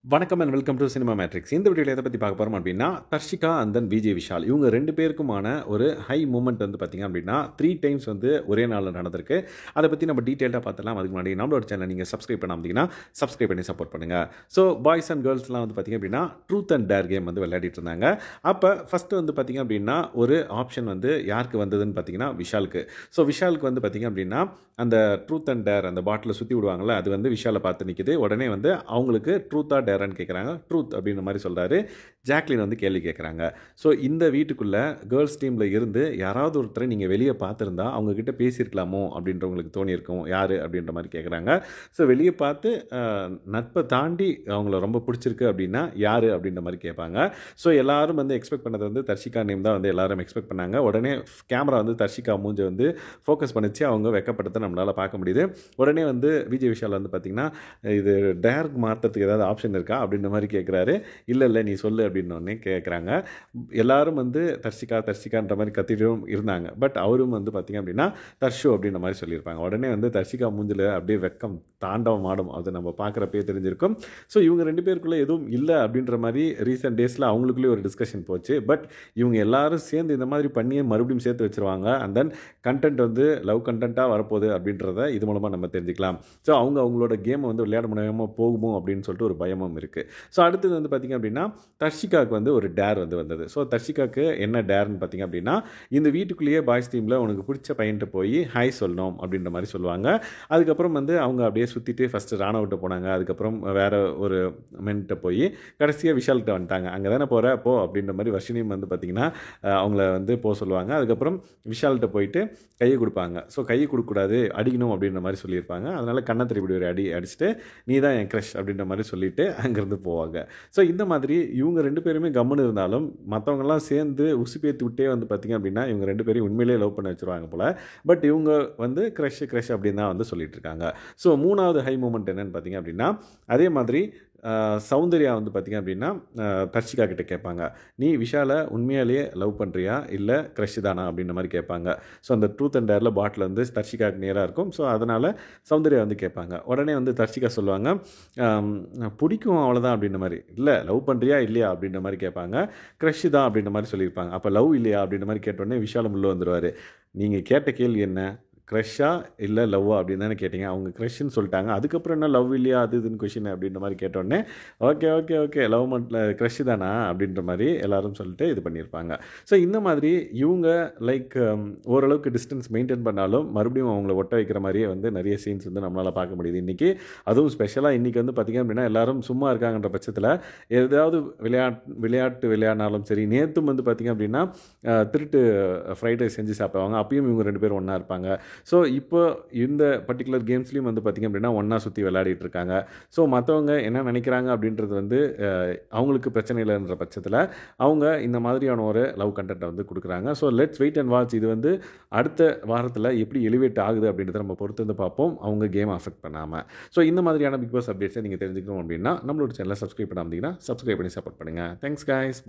வணக்கம் and welcome to cinema matrix. இந்த வீடியோவில் எதை பற்றி பார்க்க போகிறோம் அப்படின்னா, தர்ஷிகா அண்ட் தென் விஜய் விஷால் இவங்க 2 பேருக்குமான ஒரு ஹை மூமெண்ட் வந்து பார்த்திங்க அப்படின்னா 3 டைம்ஸ் வந்து ஒரே நாளில் நடந்திருக்கு. அதை பற்றி நம்ம டீட்டெயிலாக பார்த்துலாம். அதுக்கு முன்னாடி நம்மளோட சேனலை நீங்கள் சப்ஸ்கிரைப் பண்ணாமல் சப்ஸ்கிரைப் பண்ணி சப்போர்ட் பண்ணுங்கள். ஸோ பாய்ஸ் அண்ட் கேர்ள்ஸ்லாம் வந்து பார்த்திங்க அப்படின்னா ட்ரூத் அண்ட் டேர் கேம் வந்து விளையாடிட்டு இருந்தாங்க. அப்போ ஃபஸ்ட்டு வந்து பார்த்திங்க அப்படின்னா ஒரு ஆப்ஷன் வந்து யாருக்கு வந்ததுன்னு பார்த்திங்கன்னா விஷாலுக்கு. ஸோ விஷாலுக்கு வந்து பார்த்திங்க அப்படின்னா அந்த ட்ரூத் அண்ட் டேர் அந்த பாட்டிலை சுற்றி விடுவாங்கள்ல, அது வந்து விஷாலை பார்த்து நிற்கிது. உடனே வந்து அவங்களுக்கு ட்ரூத்தா டேரான்னு கேட்குறாங்க. ட்ரூத் அப்படின்ற மாதிரி சொல்கிறாரு. ஜாக்லின் வந்து கேள்வி கேட்குறாங்க. ஸோ இந்த வீட்டுக்குள்ளே கேர்ள்ஸ் டீமில் இருந்து யாராவது ஒருத்தரை நீங்கள் வெளியே பார்த்துருந்தா அவங்கக்கிட்ட பேசியிருக்கலாமோ அப்படின்றவங்களுக்கு தோணியிருக்கும். யார் அப்படின்ற மாதிரி கேட்குறாங்க. ஸோ வெளியே பார்த்து நட்பை தாண்டி அவங்கள ரொம்ப பிடிச்சிருக்கு அப்படின்னா யார் அப்படின்ற மாதிரி கேட்பாங்க. ஸோ எல்லாரும் வந்து எக்ஸ்பெக்ட் பண்ணது வந்து தர்ஷிகா நேம் தான் வந்து எல்லாரும் எக்ஸ்பெக்ட் பண்ணாங்க. உடனே கேமரா வந்து தர்ஷிகா மூஞ்சை வந்து ஃபோக்கஸ் பண்ணிச்சு. அவங்க வெக்கப்பட்டதை நம்மளால் பார்க்க முடியுது. உடனே வந்து விஜய் விஷால் வந்து பார்த்திங்கன்னா, இது டேர்க் மாற்றத்துக்கு ஏதாவது ஆப்ஷன் இருக்கா அப்படின்ற மாதிரி கேட்குறாரு. இல்லை நீ சொல்லு அப்படின்னோடனே கேட்குறாங்க. எல்லாரும் வந்து தர்ஷிகான்ற மாதிரி கத்திட்டும் இருந்தாங்க. பட் அவரும் வந்து பார்த்திங்க அப்படின்னா தர்ஷு அப்படின்ற மாதிரி சொல்லியிருப்பாங்க. உடனே வந்து தர்ஷிகா மூஞ்சில் அப்படியே வெக்கம் தாண்டவம் ஆடும். அது நம்ம பார்க்குறப்பே தெரிஞ்சிருக்கும். ஸோ இவங்க 2 பேருக்குள்ளே எதுவும் இல்லை அப்படின்ற மாதிரி ரீசெண்ட் டேஸில் அவங்களுக்குள்ளே ஒரு டிஸ்கஷன் போச்சு. பட் இவங்க எல்லாரும் சேர்ந்து இந்த மாதிரி பண்ணியே மறுபடியும் சேர்த்து வச்சுருவாங்க. அண்ட் தென் கண்டென்ட் வந்து லவ் கண்டென்ட்டாக வரப்போகுது அப்படின்றத இது மூலமாக நம்ம தெரிஞ்சுக்கலாம். ஸோ அவங்களோட கேமை வந்து விளையாட முடியாமல் போகுமோ அப்படின்னு சொல்லிட்டு ஒரு பயமும் இருக்குது. ஸோ அடுத்தது வந்து பார்த்திங்க அப்படின்னா தர்ஷிகாவுக்கு வந்து ஒரு டேர் வந்து வந்தது. ஸோ தர்ஷிகாவுக்கு என்ன டேர்னு பார்த்திங்க அப்படின்னா, இந்த வீட்டுக்குள்ளேயே பாய்ஸ் டீமில் உனக்கு பிடிச்ச பையன்ட்டு போய் ஹாய் சொல்லணும் அப்படின்ற மாதிரி சொல்லுவாங்க. அதுக்கப்புறம் வந்து அவங்க அப்படியே சுற்றிட்டு ஃபஸ்ட்டு ராணாவிட்ட போனாங்க. அதுக்கப்புறம் வேறு ஒரு மென்கிட்ட போய் கடைசியாக விஷால்கிட்ட வந்துட்டாங்க. அங்கே தானே போகிற போ அப்படின்ற மாதிரி வர்ஷினியும் வந்து பார்த்திங்கன்னா அவங்கள வந்து போக சொல்லுவாங்க. அதுக்கப்புறம் விஷால்கிட்ட போயிட்டு கையை கொடுப்பாங்க. ஸோ கையை கொடுக்கக்கூடாது, அடிக்கணும் அப்படின்ற மாதிரி சொல்லியிருப்பாங்க. அதனால் கண்ணத்திரி இப்படி ஒரு அடிச்சுட்டு நீ தான் என் க்ரஷ் அப்படின்ற மாதிரி சொல்லிவிட்டு அங்கேருந்து போவாங்க. ஸோ இந்த மாதிரி இவங்க 2 பேருமே கம்முன்னு இருந்தாலும் மற்றவங்கலாம் சேர்ந்து உசுப்பேற்றி விட்டே வந்து பார்த்திங்க அப்படின்னா இவங்க 2 பேரையும் உண்மையிலே லவ் பண்ண வச்சுருவாங்க போல். பட் இவங்க வந்து க்ரஷ் அப்படின்னு தான் வந்து சொல்லிட்டு இருக்காங்க. ஸோ 3வது ஹை மூமெண்ட் என்னென்னு பார்த்திங்க அப்படின்னா, அதே மாதிரி சௌந்தர்யா வந்து பார்த்திங்க அப்படின்னா தர்ஷிகா கிட்டே கேட்பாங்க, நீ விஷாலை உண்மையாலேயே லவ் பண்ணுறியா இல்லை க்ரஷ் தானா அப்படின்ற மாதிரி கேட்பாங்க. ஸோ அந்த ட்ரூத் அண்ட் டேரில் பாட்டில் வந்து தர்ஷிகாவுக்கு நேராக இருக்கும். ஸோ அதனால் சௌந்தர்யா வந்து கேட்பாங்க. உடனே வந்து தர்ஷிகா சொல்லுவாங்க, பிடிக்கும் அவ்வளோதான் அப்படின்ற மாதிரி. இல்லை லவ் பண்ணுறியா இல்லையா அப்படின்ற மாதிரி கேட்பாங்க. க்ரஷ் தான் அப்படின்ற மாதிரி சொல்லியிருப்பாங்க. அப்போ லவ் இல்லையா அப்படின்ற மாதிரி கேட்டோடனே விஷாலும் உள்ளே வந்துடுவார். நீங்கள் கேட்ட கேள்வி என்ன, க்ரஷ்ஷா இல்லை லவ்வா அப்படின்னு தானே கேட்டிங்க. அவங்க க்ரஷ்ன்னு சொல்லிட்டாங்க. அதுக்கப்புறம் என்ன லவ் இல்லையா அது இதுன்னு கொஷின் அப்படின்ற மாதிரி கேட்டோடனே ஓகே லவ் க்ரஷ் தானா அப்படின்ற மாதிரி எல்லோரும் சொல்லிட்டு இது பண்ணியிருப்பாங்க. ஸோ இந்த மாதிரி இவங்க லைக் ஓரளவுக்கு டிஸ்டன்ஸ் மெயின்டைன் பண்ணாலும் மறுபடியும் அவங்கள ஒட்ட வைக்கிற மாதிரியே வந்து நிறைய சீன்ஸ் வந்து நம்மளால் பார்க்க முடியுது இன்றைக்கி. அதுவும் ஸ்பெஷலாக இன்றைக்கி வந்து பார்த்திங்க அப்படின்னா எல்லோரும் சும்மா இருக்காங்கன்ற பட்சத்தில் ஏதாவது விளையாட்டு விளையாடினாலும் சரி. நேற்றும் வந்து பார்த்திங்க அப்படின்னா திருட்டு ஃப்ரைட் ரைஸ் செஞ்சு சாப்பிடுவாங்க. அப்பயும் இவங்க 2 பேரும் ஒன்றா இருப்பாங்க. ஸோ இப்போ இந்த பர்டிகுலர் கேம்ஸ்லேயும் வந்து பார்த்திங்க அப்படின்னா ஒன்றா சுற்றி விளையாடிட்டு இருக்காங்க. ஸோ மற்றவங்க என்ன நினைக்கிறாங்க அப்படின்றது வந்து அவங்களுக்கு பிரச்சனை இல்லைன்ற பட்சத்தில் அவங்க இந்த மாதிரியான ஒரு லவ் கண்டென்ட்டை வந்து கொடுக்குறாங்க. So let's wait and watch. இது வந்து அடுத்த வாரத்தில் எப்படி எலிவேட் ஆகுது அப்படின்றத நம்ம பொறுத்து வந்து பார்ப்போம், அவங்க கேம் அஃபெக்ட் பண்ணாமல். ஸோ இந்த மாதிரியான பிக் பாஸ் அப்டேட்ஸை நீங்கள் தெரிஞ்சுக்கணும் அப்படின்னா நம்மளோட சேனலை சப்ஸ்கிரைப் பண்ணாமல் சப்ஸ்கிரைப் பண்ணி சப்போர்ட் பண்ணுங்கள். Thanks guys.